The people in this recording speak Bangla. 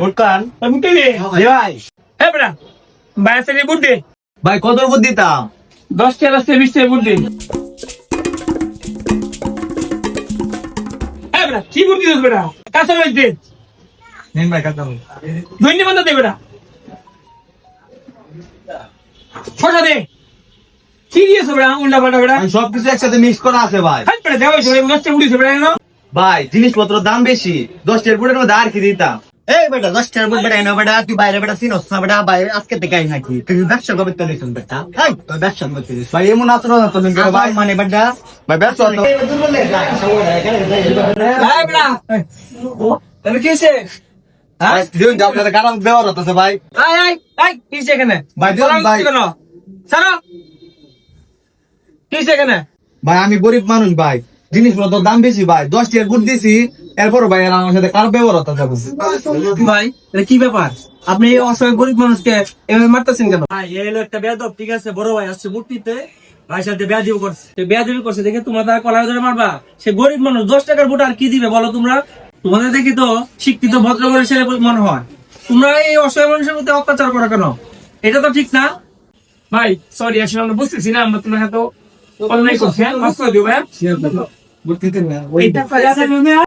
ভোটকান মুক্তি দে ভাই। হ্যাঁ বেটা ভাই আছে ভোট দে ভাই কত ভোট দিতাম? 10টা 20টা ভোট দে। হ্যাঁ বেটা কি ভোট দিস বেটা? কাঁচা মরিচ দে। নিন ভাই কত? ধন্যবাদ দে বেটা। ছটা দে। কি দিয়েছো বেটা উল্টা পাল্টা বেটা? সবকিছু একসাথে মিক্স করা আছে ভাই। হ্যাঁ বেটা দেওয়া হয়েছে 10টা উঠিছে বেটা এনো। ভাই জিনিসপত্র দাম বেশি, 10টার ভোটের মধ্যে আর কি দিতাম? এই বেটা 10টার ভোট বেটা এনো বেটা, তুই বাইরে বেটা চিনস না বেটা, বাইরে আজকে থেকে আই নাকি তুই ব্যবসা করতে তো নিছিস বেটা? এই তুই ব্যবসা করতে দিস ভাই এমন আচরণ না তো ভাই, মানে বেটা ভাই ব্যবসা তো হ্যাঁ বেটা তুমি কি হইছে? হ্যাঁ ভাই দিন যাও আপনাদের কারণ ব্যবহার হতেছে ভাই। আয় আয় আয় কিসে কেন ভাই দিন ভাই। সারা কিসে কেন? ভাই আমি গরিব মানুষ ভাই, জিনিসপত্র দাম বেশি ভাই, 10টার ভোট দিছি, এরপর ভাই এরা আমার সাথে কারো ব্যবহার হতেছে। ভাই এটা কি ব্যাপার? আপনি এই অসহায় গরিব মানুষকে এভাবে মারতেছেন কেন? ভাই এই হলো একটা বেয়াদব, ঠিক আছে? বড় ভাই আসছে মূর্তিতে, ভাই সাথে বেয়াদবি করছে। বেয়াদবি করছে দেখে তোমরা তার কলার ধরে মারবা? সে গরিব মানুষ, 10 টাকার ভোট আর কি দিবে বলো তোমরা? তোমাদের দেখি তো শিক্ষিত ভদ্র করে ছেলে মনে হয়, তোমরা এই অসহায় মানুষের মধ্যে অত্যাচার করো কেন? এটা তো ঠিক না। ভাই সরি আসলে আমরা বুঝতেছি না, আমরা তোমার এত অন্যায় করছি। হ্যাঁ মাফ করে দিও ভাই। ভোট দিতেন না এইটা